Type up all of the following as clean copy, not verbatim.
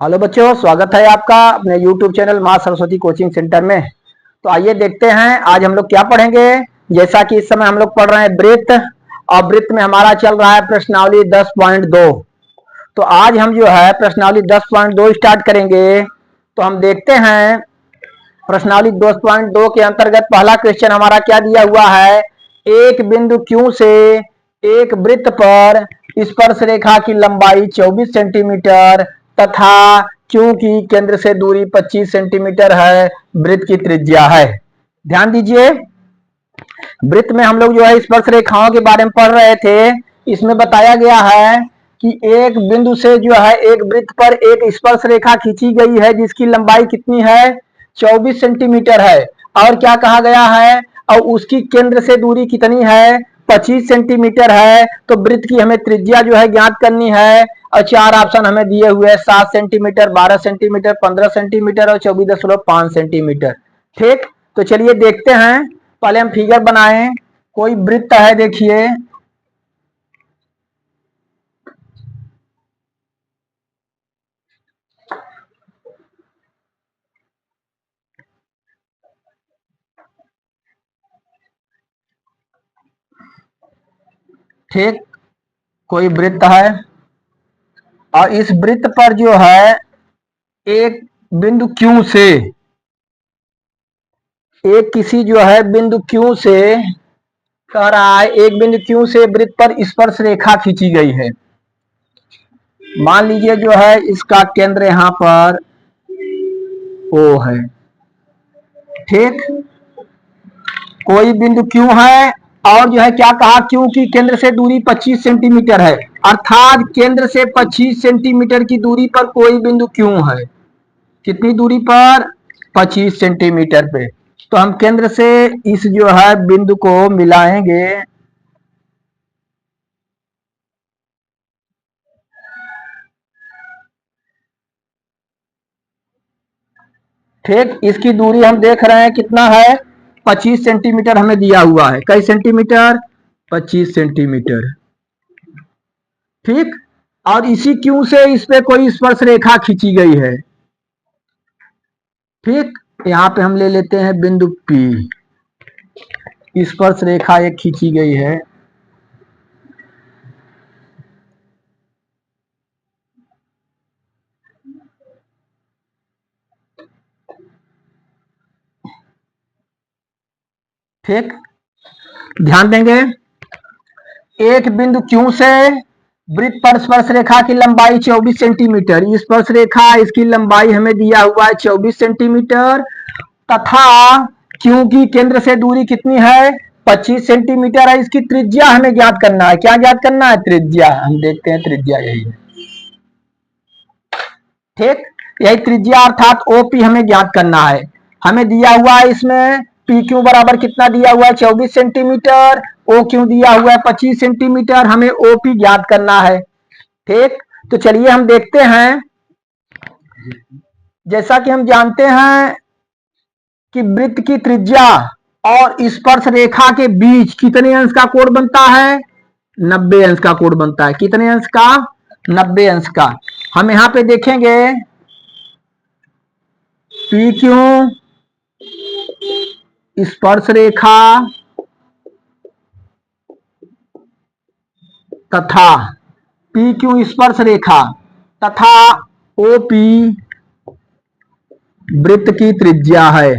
Hello बच्चों, स्वागत है आपका अपने YouTube चैनल माँ सरस्वती कोचिंग सेंटर में। तो आइए देखते हैं आज हम लोग क्या पढ़ेंगे। जैसा कि इस समय हम लोग पढ़ रहे हैं वृत्त, और वृत्त में हमारा चल रहा है प्रश्नावली 10.2। तो आज हम जो है प्रश्नावली 10.2 स्टार्ट करेंगे। तो हम देखते हैं प्रश्नावली 10.2 के अंतर्गत पहला क्वेश्चन हमारा क्या दिया हुआ है। एक बिंदु Q से एक वृत्त पर स्पर्श रेखा की लंबाई 24 सेंटीमीटर तथा Q की केंद्र से दूरी 25 सेंटीमीटर है, वृत्त की त्रिज्या है। ध्यान दीजिए, वृत्त में हम लोग जो है स्पर्श रेखाओं के बारे में पढ़ रहे थे। इसमें बताया गया है कि एक बिंदु से जो है एक वृत्त पर एक स्पर्श रेखा खींची गई है जिसकी लंबाई कितनी है, 24 सेंटीमीटर है। और क्या कहा गया है, और उसकी केंद्र से दूरी कितनी है, 25 सेंटीमीटर है। तो वृत्त की हमें त्रिज्या जो है ज्ञात करनी है। और चार ऑप्शन हमें दिए हुए हैं, 7 सेंटीमीटर, 12 सेंटीमीटर, 15 सेंटीमीटर और 24.5 सेंटीमीटर। ठीक, तो चलिए देखते हैं। पहले हम फिगर बनाएं। कोई वृत्त है, देखिए ठीक, कोई वृत्त है और इस वृत्त पर जो है एक बिंदु Q से एक किसी जो है बिंदु Q से कह रहा है, एक बिंदु Q से वृत्त पर स्पर्श रेखा खींची गई है। मान लीजिए जो है इसका केंद्र यहां पर O है। ठीक, कोई बिंदु Q है और जो है क्या कहा, Q की केंद्र से दूरी 25 सेंटीमीटर है। अर्थात केंद्र से 25 सेंटीमीटर की दूरी पर कोई बिंदु Q है। कितनी दूरी पर, 25 सेंटीमीटर पे। तो हम केंद्र से इस जो है बिंदु को मिलाएंगे। ठीक, इसकी दूरी हम देख रहे हैं कितना है, 25 सेंटीमीटर हमें दिया हुआ है। कई सेंटीमीटर, 25 सेंटीमीटर। ठीक, और इसी Q से इस पे कोई स्पर्श रेखा खींची गई है। ठीक, यहाँ पे हम ले लेते हैं बिंदु P। स्पर्श रेखा एक खींची गई है। ठीक, ध्यान देंगे, एक बिंदु Q से वृत्त पर स्पर्श रेखा की लंबाई 24 सेंटीमीटर। स्पर्श रेखा इसकी लंबाई हमें दिया हुआ है 24 सेंटीमीटर तथा Q की केंद्र से दूरी कितनी है, 25 सेंटीमीटर है। इसकी त्रिज्या हमें ज्ञात करना है। क्या ज्ञात करना है, त्रिज्या। हम देखते हैं त्रिज्या यही है। ठीक, यही त्रिज्या अर्थात OP हमें ज्ञात करना है। हमें दिया हुआ है इसमें PQ बराबर कितना दिया हुआ है, 24 सेंटीमीटर। OQ दिया हुआ है 25 सेंटीमीटर। हमें OP ज्ञात करना है। ठीक, तो चलिए हम देखते हैं। जैसा कि हम जानते हैं कि वृत्त की त्रिज्या और स्पर्श रेखा के बीच कितने अंश का कोण बनता है, 90 अंश का कोण बनता है। कितने अंश का, 90 अंश का। हम यहां पे देखेंगे PQ स्पर्श रेखा तथा PQ स्पर्श रेखा तथा OP वृत्त की त्रिज्या है।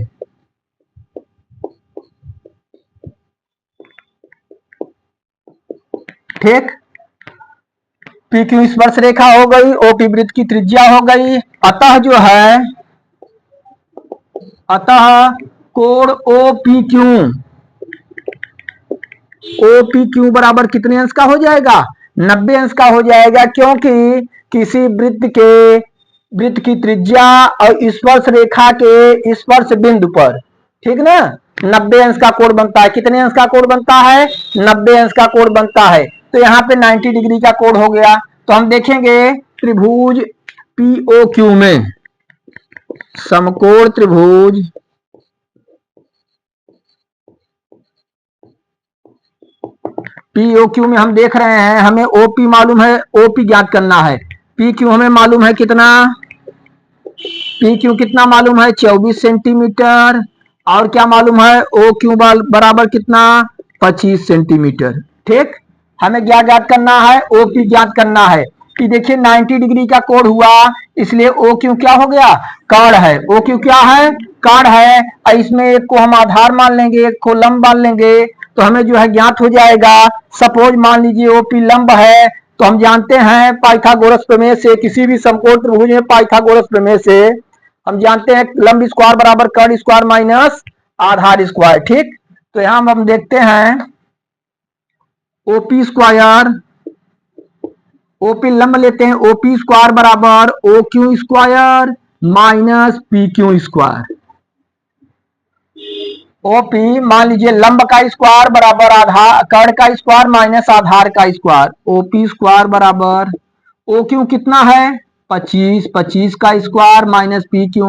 ठीक, PQ स्पर्श रेखा हो गई, OP वृत्त की त्रिज्या हो गई। अतः जो है, अतः कोण OPQ बराबर कितने अंश का हो जाएगा, 90 अंश का हो जाएगा। क्योंकि किसी वृत्त की त्रिज्या और स्पर्श रेखा के स्पर्श बिंदु पर, ठीक ना, 90 अंश का कोण बनता है। कितने अंश का कोण बनता है, 90 अंश का कोण बनता है। तो यहाँ पे 90 डिग्री का कोण हो गया। तो हम देखेंगे त्रिभुज POQ में, समकोण त्रिभुज POQ में हम देख रहे हैं, हमें OP मालूम है, OP ज्ञात करना है। PQ हमें मालूम है कितना, पी क्यू कितना मालूम है 24 सेंटीमीटर, और क्या मालूम है ओ क्यू बराबर कितना 25 सेंटीमीटर। ठीक, हमें क्या ज्ञात करना है, ओ पी ज्ञात करना है। कि देखिए 90 डिग्री का कोण हुआ, इसलिए ओ क्यू क्या हो गया, कर्ण है। ओ क्यू क्या है, कर्ण है। और इसमें एक को हम आधार मान लेंगे, एक को लंब मान लेंगे, तो हमें जो है ज्ञात हो जाएगा। सपोज मान लीजिए ओपी लंब है, तो हम जानते हैं पाइथागोरस प्रमेय से, किसी भी समकोण त्रिभुज में पाइथागोरस प्रमेय से हम जानते हैं लंब स्क्वायर बराबर कर्ण स्क्वायर माइनस आधार स्क्वायर। ठीक, तो यहां हम देखते हैं ओपी स्क्वायर, ओपी लंब लेते हैं, ओपी स्क्वायर बराबर O Q square minus P Q square. OP मान लीजिए लंब का स्क्वायर बराबर आधार कर्ण का स्क्वायर माइनस आधार का स्क्वायर। ओपी स्क्वायर बराबर ओ क्यू कितना है 25, 25 का स्क्वायर माइनस पी क्यू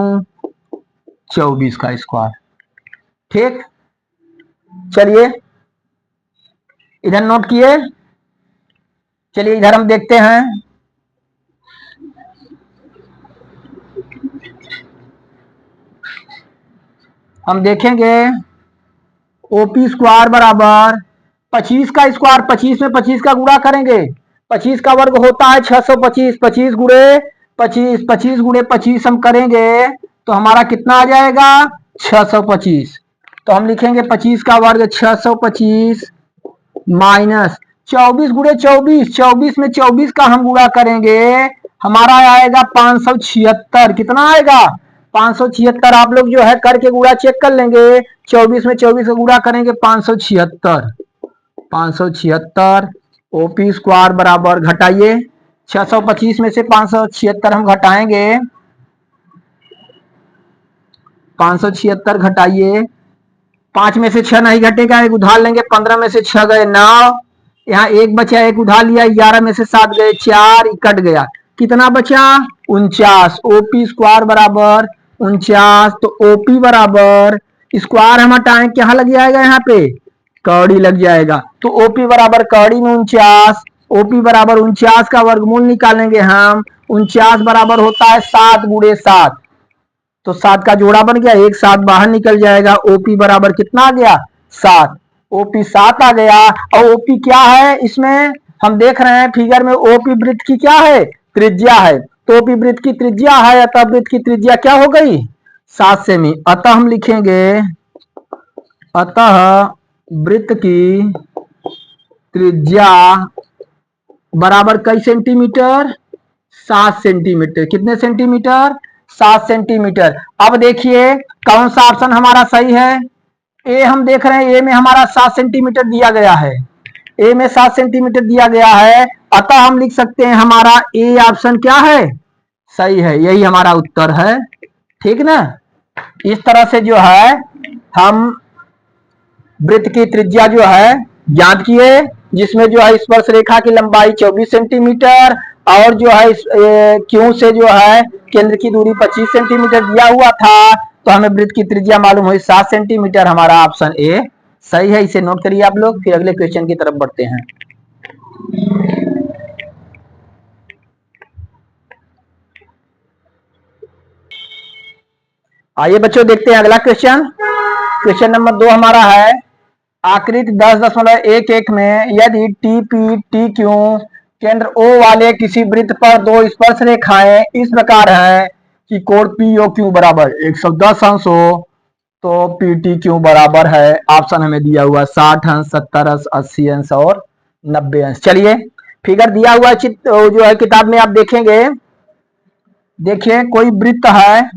24 का स्क्वायर। ठीक, चलिए इधर नोट किए। चलिए इधर हम देखते हैं, हम देखेंगे ओपी स्क्वायर बराबर 25 का स्क्वायर, 25 में 25 का गुणा करेंगे, 25 का वर्ग होता है 625, 25 गुणे 25, 25 गुणे 25 हम करेंगे तो हमारा कितना आ जाएगा 625। तो हम लिखेंगे 25 का वर्ग 625 माइनस 24 गुणे 24, 24 में 24 का हम गुणा करेंगे, हमारा आएगा 576। कितना आएगा 576। आप लोग जो है करके गुणा चेक कर लेंगे, 24 में 24 का गुणा करेंगे 576, 576। ओपी स्क्वायर बराबर घटाइए 625 में से 576 हम घटाएंगे, 576 घटाइए, 5 में से 6 नहीं घटेगा, एक उधार लेंगे, 15 में से 6 गए 9, यहाँ एक बचा, एक उधार लिया, 11 में से 7 गए 4, कट गया, कितना बचा 49। ओपी स्क्वायर बराबर 49। तो ओपी बराबर स्क्वायर हम हटाएं, क्या लग जाएगा यहाँ पे कौड़ी लग जाएगा, तो ओपी बराबर कौड़ी में 49। ओपी बराबर 49 का वर्गमूल निकालेंगे हम, 49 बराबर होता है 7 गुणे 7, तो 7 का जोड़ा बन गया, एक 7 बाहर निकल जाएगा। ओपी बराबर कितना आ गया 7, ओपी 7 आ गया। और ओपी क्या है, इसमें हम देख रहे हैं फिगर में ओपी वृत्त की क्या है त्रिज्या है, तो ओपी वृत्त की त्रिज्या है, अतः वृत्त की त्रिज्या क्या हो गई 7 सेमी। अतः हम लिखेंगे, अतः वृत्त की त्रिज्या बराबर कई सेंटीमीटर 7 सेंटीमीटर। कितने सेंटीमीटर 7 सेंटीमीटर। अब देखिए कौन सा ऑप्शन हमारा सही है, ए हम देख रहे हैं, ए में हमारा 7 सेंटीमीटर दिया गया है, ए में 7 सेंटीमीटर दिया गया है, अतः हम लिख सकते हैं हमारा ए ऑप्शन क्या है सही है, यही हमारा उत्तर है। ठीक ना, इस तरह से जो है हम वृत्त की त्रिज्या जो है ज्ञात किए, जिसमें जो है स्पर्श रेखा की लंबाई 24 सेंटीमीटर और जो है क्यू से जो है केंद्र की दूरी 25 सेंटीमीटर दिया हुआ था, तो हमें वृत्त की त्रिज्या मालूम हुई 7 सेंटीमीटर। हमारा ऑप्शन ए सही है, इसे नोट करिए आप लोग। फिर अगले क्वेश्चन की तरफ बढ़ते हैं। आइए बच्चों देखते हैं अगला क्वेश्चन। क्वेश्चन नंबर 2 हमारा है, आकृति 10.11 में यदि टी पी टी क्यू केंद्र ओ वाले किसी वृत्त पर दो स्पर्श रेखाएं इस प्रकार है कि कोण पी ओ क्यू बराबर 110 अंश हो, तो पी टी क्यू बराबर है, ऑप्शन हमें दिया हुआ 60 अंश 70 अंश 80 अंश और 90 अंश। चलिए फिगर दिया हुआ चित्र जो है किताब में आप देखेंगे, देखिए कोई वृत्त है,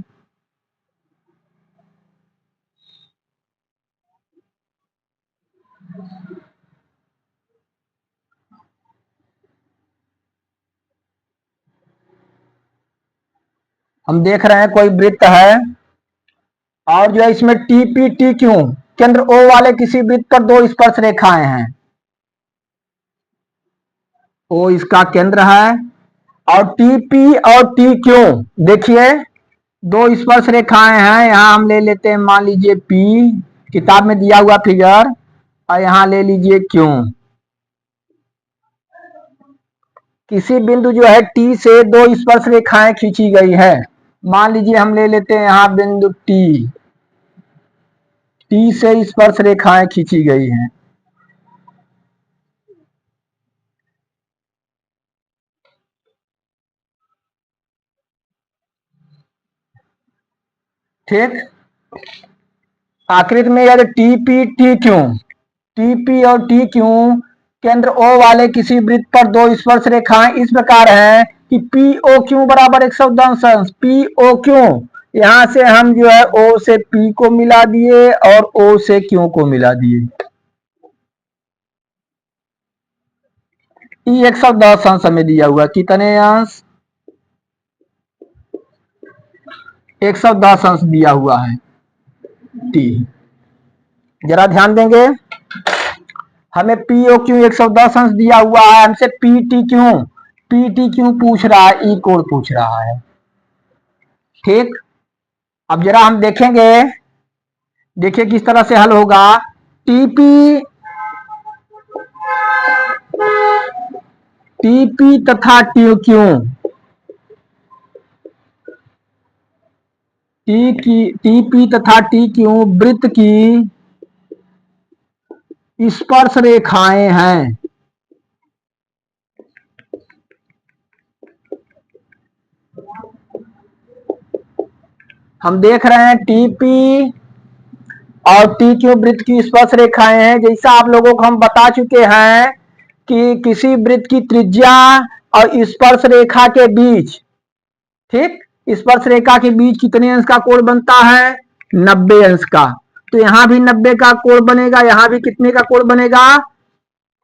हम देख रहे हैं कोई वृत्त है और जो है इसमें टी पी टी क्यू केंद्र ओ वाले किसी वृत्त पर दो स्पर्श रेखाएं हैं, ओ इसका केंद्र है और टी पी और टी क्यू देखिए दो स्पर्श रेखाएं हैं, यहां हम ले लेते हैं मान लीजिए पी, किताब में दिया हुआ फिगर, और यहां ले लीजिए क्यू। किसी बिंदु जो है टी से दो स्पर्श रेखाएं खींची गई है, मान लीजिए हम ले लेते हैं यहाँ बिंदु टी, टी से स्पर्श रेखाएं खींची गई हैं। ठीक, आकृति में यदि T P T Q, T P और टी क्यू केंद्र ओ वाले किसी वृत्त पर दो स्पर्श रेखाएं इस प्रकार हैं कि पी ओ क्यू बराबर 110 अंश। पी ओ क्यू, यहां से हम जो है ओ से पी को मिला दिए और ओ से क्यू को मिला दिए। ई 110 अंश हमें दिया हुआ, कितने अंश? 110 अंश दिया हुआ है टी। जरा ध्यान देंगे, हमें पी ओ क्यू 110 अंश दिया हुआ है, हमसे पी टी क्यू पूछ रहा है, ई कोण पूछ रहा है। ठीक, अब जरा हम देखेंगे, देखिए किस तरह से हल होगा। टीपी तथा टी क्यू, टीपी तथा टी क्यू वृत्त की स्पर्श रेखाएं हैं। हम देख रहे हैं टीपी और टी क्यू वृत्त की स्पर्श रेखाएं हैं। जैसा आप लोगों को हम बता चुके हैं कि किसी वृत्त की त्रिज्या और स्पर्श रेखा के बीच, ठीक, स्पर्श रेखा के बीच कितने अंश का कोण बनता है? 90 अंश का। तो यहां भी 90 का कोण बनेगा, यहां भी कितने का कोण बनेगा?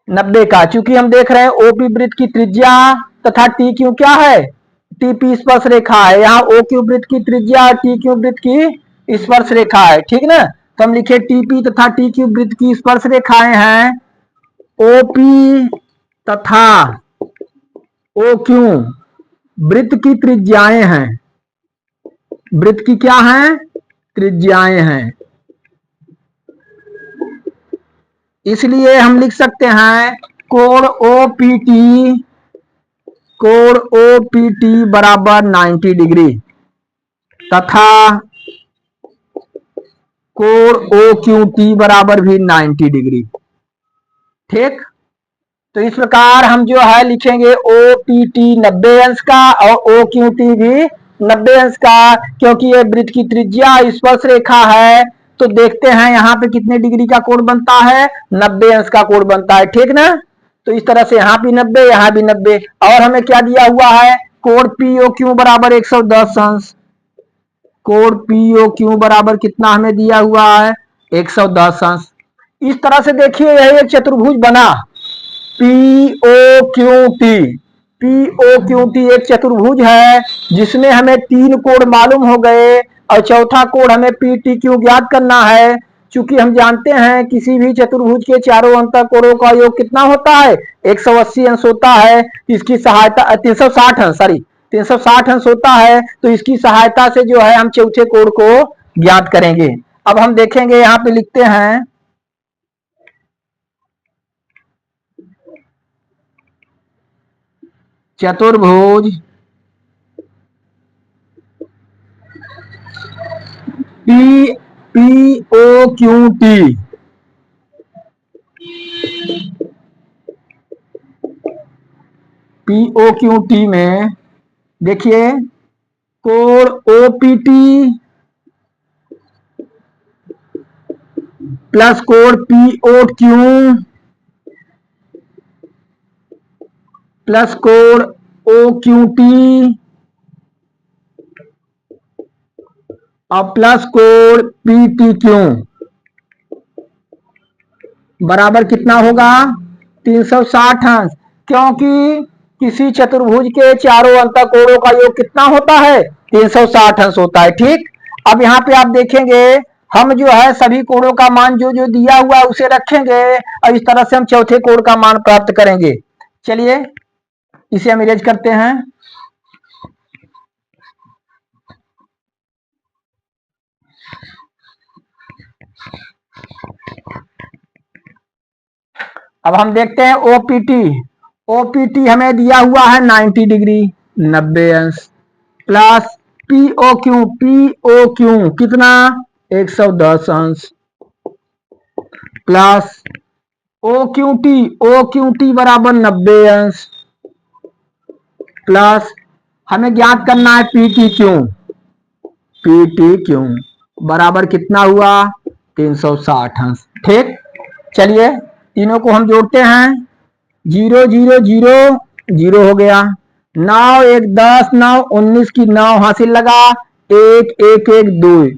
90 का। चूंकि हम देख रहे हैं ओपी वृत्त की त्रिज्या तथा टी क्यू क्या है? टीपी स्पर्श रेखा है। यहाँ ओ क्यू वृत्त की त्रिज्या और टी क्यू वृत्त की स्पर्श रेखा है, ठीक ना। तो हम लिखे टीपी तथा टी क्यू वृत्त की स्पर्श रेखाएं हैं ओपी तथा ओ क्यू वृत्त की त्रिज्याएं हैं। वृत्त की क्या है? त्रिज्याएं हैं। इसलिए हम लिख सकते हैं कोण ओपीटी, कोण ओपीटी बराबर 90 डिग्री तथा कोण ओ क्यू टी बराबर भी 90 डिग्री। ठीक, तो इस प्रकार हम जो है लिखेंगे ओ पी टी 90 अंश का और ओ क्यू टी भी 90 अंश का, क्योंकि ये वृत्त की त्रिज्या स्पर्श रेखा है। तो देखते हैं यहाँ पे कितने डिग्री का कोण बनता है? 90 अंश का कोण बनता है, ठीक ना। तो इस तरह से यहाँ भी 90, यहाँ भी 90, और हमें क्या दिया हुआ है? कोण पी ओ क्यू बराबर 110 अंश। कोण पीओ क्यू बराबर कितना हमें दिया हुआ है? 110 अंश। इस तरह से देखिए यह एक चतुर्भुज बना पीओ क्यू टी एक चतुर्भुज है जिसमें हमें 3 कोण मालूम हो गए और चौथा कोण हमें पी टी क्यू ज्ञात करना है। चूंकि हम जानते हैं किसी भी चतुर्भुज के चारों अंतर कोणों का योग कितना होता है? 180 अंश होता है। इसकी सहायता 360 अंश, सॉरी 360 अंश होता है। तो इसकी सहायता से जो है हम चौथे कोण को ज्ञात करेंगे। अब हम देखेंगे, यहाँ पे लिखते हैं चतुर्भुज P P O Q T, P O Q T में देखिए कोण ओपीटी प्लस कोण पीओ क्यू प्लस कोण ओ क्यू टी और प्लस कोण पी टी क्यू बराबर कितना होगा? 360 अंश। क्योंकि किसी चतुर्भुज के चारों अंतःकोणों का योग कितना होता है? 360 अंश होता है। ठीक, अब यहाँ पे आप देखेंगे हम जो है सभी कोणों का मान जो जो दिया हुआ है उसे रखेंगे और इस तरह से हम चौथे कोण का मान प्राप्त करेंगे। चलिए इसे हम इरेज करते हैं। अब हम देखते हैं ओपीटी। ओपीटी हमें दिया हुआ है 90 डिग्री 90 अंश प्लस पीओ क्यू कितना 110 अंश प्लस ओ क्यू टी बराबर 90 अंश प्लस हमें ज्ञात करना है पी टी क्यू बराबर कितना हुआ 360 अंश। ठीक, चलिए तीनों को हम जोड़ते हैं, 0 0 0 0 हो गया, 9 1 10 9 19 की 9 हासिल लगा, 1 1 1 2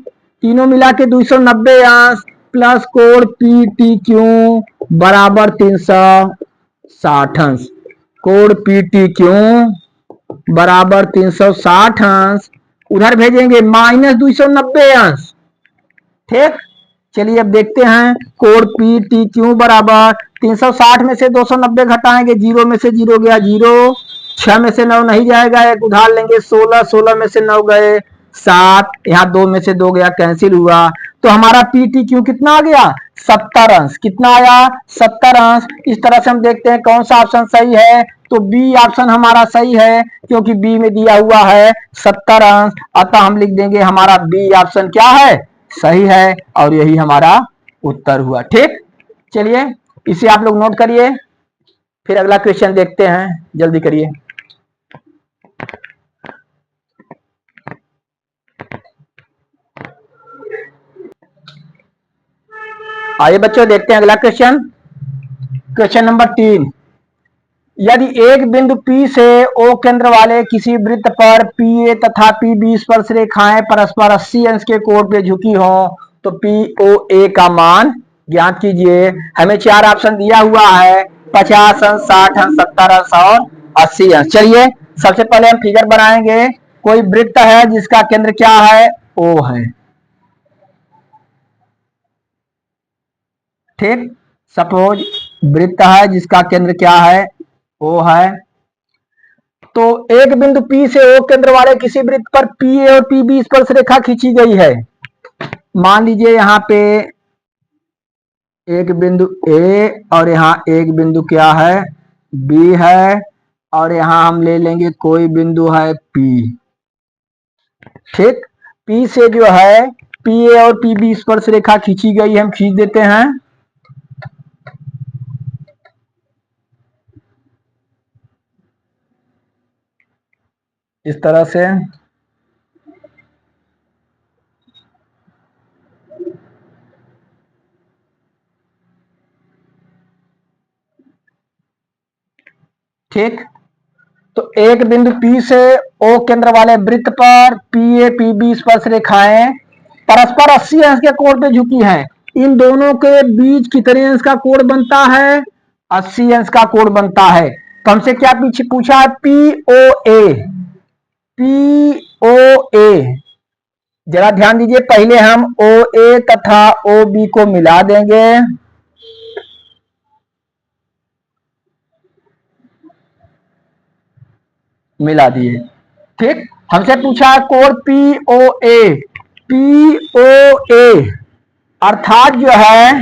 तीनों मिला के 290 अंश plus code P T Q बराबर 360 अंश। कोड पी टी क्यू बराबर 360 अंश, उधर भेजेंगे -290 अंश। ठीक, चलिए अब देखते हैं कोड पी टी क्यू बराबर 360 में से 290 घटाएंगे, 0 में से 0 गया 0, 6 में से 9 नहीं जाएगा, एक उधार लेंगे 16, 16 में से 9 गए 7, यहाँ 2 में से 2 गया कैंसिल हुआ, तो हमारा पी टी क्यू कितना आ गया 70 अंश। कितना आया 70 अंश। इस तरह से हम देखते हैं कौन सा ऑप्शन सही है, तो बी ऑप्शन हमारा सही है क्योंकि बी में दिया हुआ है 70 अंश, अतः हम लिख देंगे हमारा बी ऑप्शन क्या है सही है और यही हमारा उत्तर हुआ। ठीक, चलिए इसे आप लोग नोट करिए, फिर अगला क्वेश्चन देखते हैं, जल्दी करिए। आइए बच्चों देखते हैं अगला क्वेश्चन, क्वेश्चन नंबर 3। यदि एक बिंदु P से O केंद्र वाले किसी वृत्त पर PA तथा PB स्पर्श रेखाएं परस्पर 80 अंश के कोण पे झुकी हो तो POA का मान ज्ञात कीजिए। हमें 4 ऑप्शन दिया हुआ है, 50 अंश 60 अंश 70 अंश और 80 अंश। चलिए सबसे पहले हम फिगर बनाएंगे, कोई वृत्त है जिसका केंद्र क्या है O है। ठीक, सपोज वृत्त है जिसका केंद्र क्या है O है, तो एक बिंदु P से O केंद्र वाले किसी वृत्त पर PA और PB स्पर्श रेखा खींची गई है। मान लीजिए यहाँ पे एक बिंदु A और यहाँ एक बिंदु क्या है B है, और यहाँ हम ले लेंगे कोई बिंदु है P। ठीक, P से जो है PA और PB स्पर्श रेखा खींची गई है, हम खींच देते हैं। इस तरह से ठीक, तो एक बिंदु P से O केंद्र वाले वृत्त पर PA PB स्पर्श रेखाएं परस्पर 80 अंश के कोण पे झुकी हैं। इन दोनों के बीच कितने अंश का कोण बनता है 80 अंश का कोण बनता है। तो हमसे क्या पीछे पूछा है POA जरा ध्यान दीजिए, पहले हम OA तथा OB को मिला देंगे, मिला दिए। ठीक, हमसे पूछा है कोण POA अर्थात जो है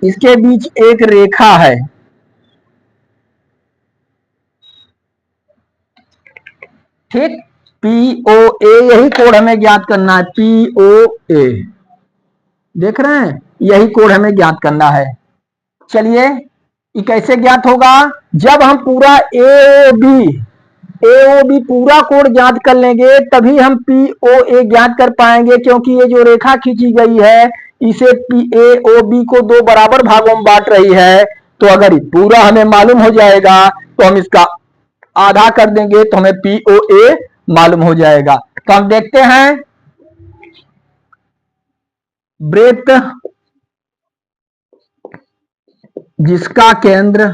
इसके बीच एक रेखा है। ठीक, POA यही कोण हमें ज्ञात करना है, POA देख रहे हैं, यही कोण हमें ज्ञात करना है। चलिए ये कैसे ज्ञात होगा, जब हम पूरा AOB पूरा कोण ज्ञात कर लेंगे तभी हम POA ज्ञात कर पाएंगे, क्योंकि ये जो रेखा खींची गई है इसे AOB को 2 बराबर भागों में बांट रही है। तो अगर पूरा हमें मालूम हो जाएगा तो हम इसका आधा कर देंगे तो हमें POA मालूम हो जाएगा। तो हम देखते हैं वृत्त जिसका केंद्र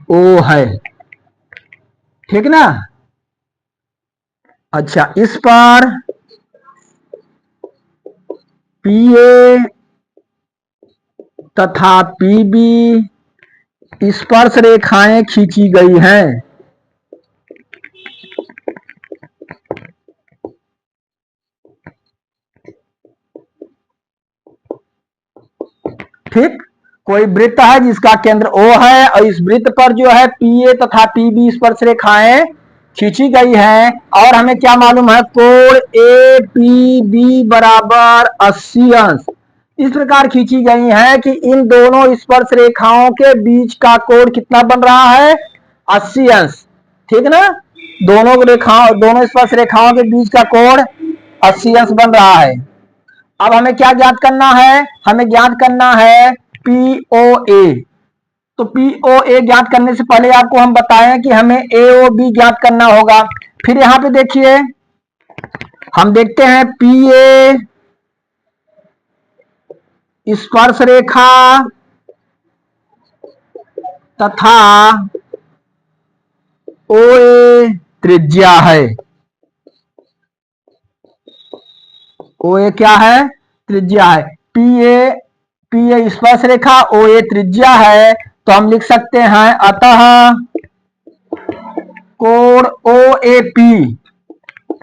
O है, ठीक ना। अच्छा, इस पर PA तथा PB स्पर्श रेखाएं खींची गई हैं। ठीक, कोई वृत्त है जिसका केंद्र O है और इस वृत्त पर जो है PA तथा PB स्पर्श रेखाएं खींची गई हैं और हमें क्या मालूम है, कोण APB बराबर 80 अंश इस प्रकार खींची गई है कि इन दोनों स्पर्श रेखाओं के बीच का कोण कितना बन रहा है, 80 अंश। ठीक ना, दोनों स्पर्श रेखाओं के बीच का कोण 80 अंश बन रहा है। अब हमें क्या ज्ञात करना है, हमें ज्ञात करना है POA। तो POA ज्ञात करने से पहले आपको हम बताएं कि हमें AOB ज्ञात करना होगा। फिर यहां पे देखिए हम देखते हैं PA स्पर्श रेखा तथा OA त्रिज्या है। OA क्या है, त्रिज्या है। PA स्पर्श रेखा, OA त्रिज्या है। तो हम लिख सकते हैं अतः कोण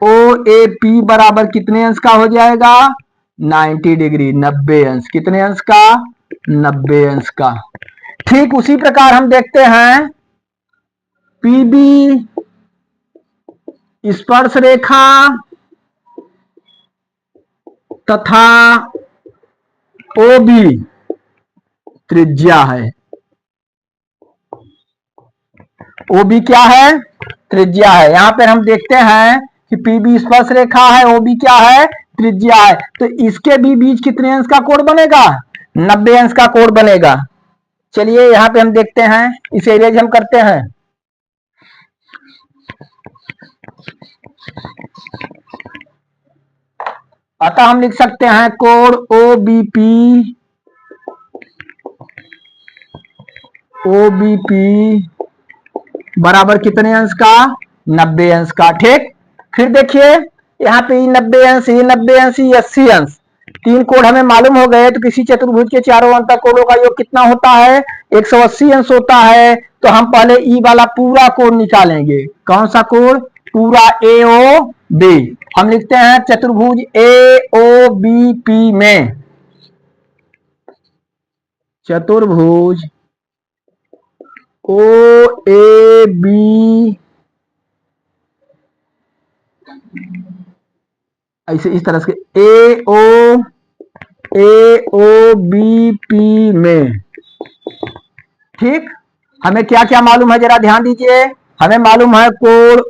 OAP बराबर कितने अंश का हो जाएगा, 90 डिग्री, 90 अंश। कितने अंश का, 90 अंश का। ठीक उसी प्रकार हम देखते हैं PB स्पर्श रेखा तथा OB त्रिज्या है। OB क्या है, त्रिज्या है। यहां पर हम देखते हैं कि PB स्पर्श रेखा है, OB क्या है, त्रिज्या है। तो इसके भी बीच कितने अंश का कोण बनेगा, 90 अंश का कोण बनेगा। चलिए यहां पे हम देखते हैं, इसे इरेज हम करते हैं। अतः हम लिख सकते हैं कोण OBP बराबर कितने अंश का, 90 अंश का। ठीक, फिर देखिए यहाँ पे 90 अंश, ये 90 अंश, ये 80 अंश, तीन कोण हमें मालूम हो गए। तो किसी चतुर्भुज के चारों अंतः कोणों का योग कितना होता है, 180 अंश होता है। तो हम पहले ई वाला पूरा कोण निकालेंगे। कौन सा कोण, पूरा AOB। हम लिखते हैं चतुर्भुज AOBP में, चतुर्भुज OAB ऐसे इस तरह से AOBP में। ठीक, हमें क्या क्या मालूम है, जरा ध्यान दीजिए। हमें मालूम है कोण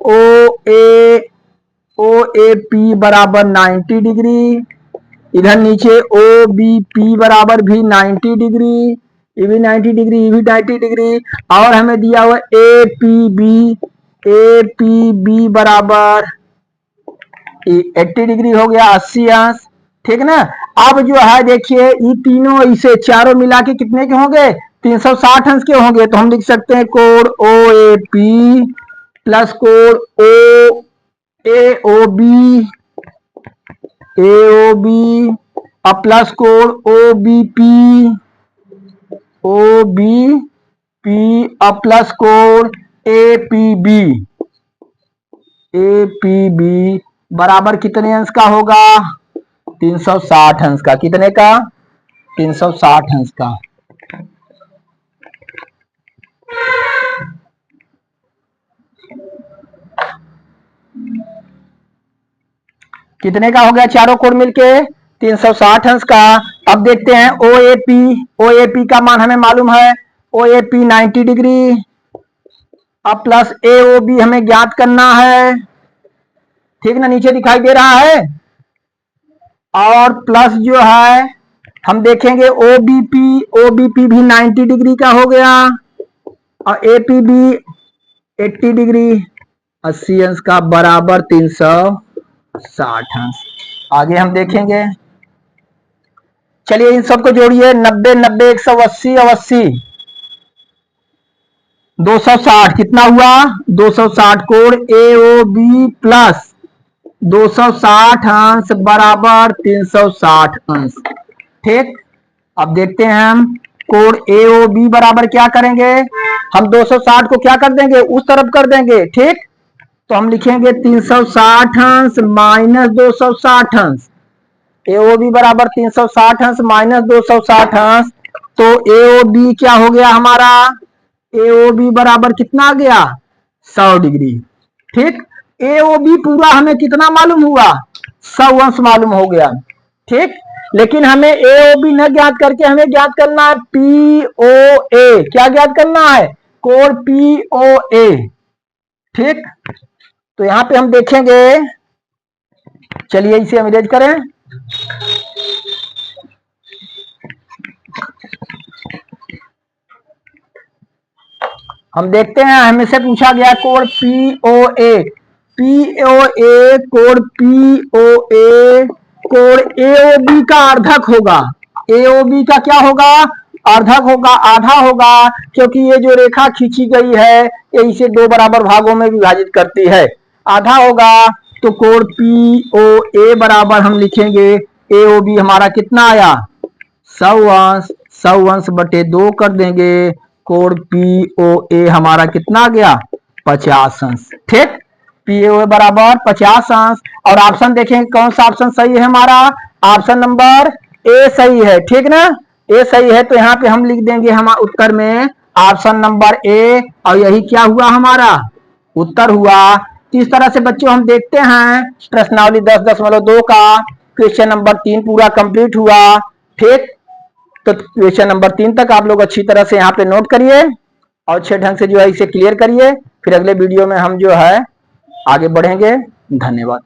OAP बराबर 90 डिग्री, इधर नीचे OBP बराबर भी 90 डिग्री, ये भी 90 डिग्री, ये भी 90 डिग्री। और हमें दिया हुआ APB बराबर 80 डिग्री हो गया, 80 अंश। ठीक ना, अब जो है देखिए ये तीनों इसे चारों मिला के कितने के होंगे, 360 अंश के होंगे। तो हम लिख सकते हैं कोण OAP प्लस कोण AOB और प्लस कोण OBP और प्लस कोण APB बराबर कितने अंश का होगा, 360 अंश का। कितने का, 360 अंश का। कितने का हो गया, चारों कोण मिलके 360 अंश का। अब देखते हैं OAP का मान हमें मालूम है, OAP 90 डिग्री अब प्लस AOB हमें ज्ञात करना है। ठीक ना, नीचे दिखाई दे रहा है। और प्लस जो है हम देखेंगे OBP भी 90 डिग्री का हो गया और APB 80 डिग्री, 80 अंश का बराबर 360 अंश। आगे हम देखेंगे, चलिए इन सबको जोड़िए, 90 90 180 और 80 260, कितना हुआ 260। कोण AOB प्लस 260 अंश बराबर 360 अंश। ठीक, अब देखते हैं हम कोण AOB बराबर क्या करेंगे, हम 260 को क्या कर देंगे, उस तरफ कर देंगे। ठीक, तो हम लिखेंगे 360 अंश माइनस 260 अंश। AOB बराबर 360 अंश माइनस 260 अंश तो ए ओ बी क्या हो गया हमारा, ए ओ बी बराबर कितना आ गया 100 डिग्री। ठीक, ए ओ बी पूरा हमें कितना मालूम हुआ 100 अंश मालूम हो गया। ठीक, लेकिन हमें ए ओ बी न ज्ञात करके हमें ज्ञात करना है पी ओ ए। क्या ज्ञात करना है, कोण पी ओ ए। ठीक, तो यहां पे हम देखेंगे, चलिए इसे हम इरेज करें। हम देखते हैं हमें से पूछा गया कोण पी ओ ए, पी ओ ए कोण पी ओ ए कोण ए ओ बी का अर्धक होगा। ए ओ बी का क्या होगा, अर्धक होगा, आधा होगा, क्योंकि ये जो रेखा खींची गई है ये इसे दो बराबर भागों में विभाजित करती है, आधा होगा। तो कोण पी ओ ए बराबर हम लिखेंगे ए ओ बी हमारा कितना आया 100 अंश, 100 अंश बटे 2 कर देंगे, कोण पी ओ ए हमारा कितना गया 50 अंश। ठीक, पी ओ ए बराबर 50 अंश। और ऑप्शन देखें कौन सा ऑप्शन सही है हमारा, ऑप्शन नंबर ए सही है। ठीक ना, ए सही है, तो यहाँ पे हम लिख देंगे हमारे उत्तर में ऑप्शन नंबर ए, और यही क्या हुआ हमारा उत्तर हुआ। तो इस तरह से बच्चों हम देखते हैं प्रश्नावली 10.2 का क्वेश्चन नंबर 3 पूरा कंप्लीट हुआ। ठीक, तो क्वेश्चन नंबर 3 तक आप लोग अच्छी तरह से यहाँ पे नोट करिए और अच्छे ढंग से जो है इसे क्लियर करिए। फिर अगले वीडियो में हम जो है आगे बढ़ेंगे। धन्यवाद।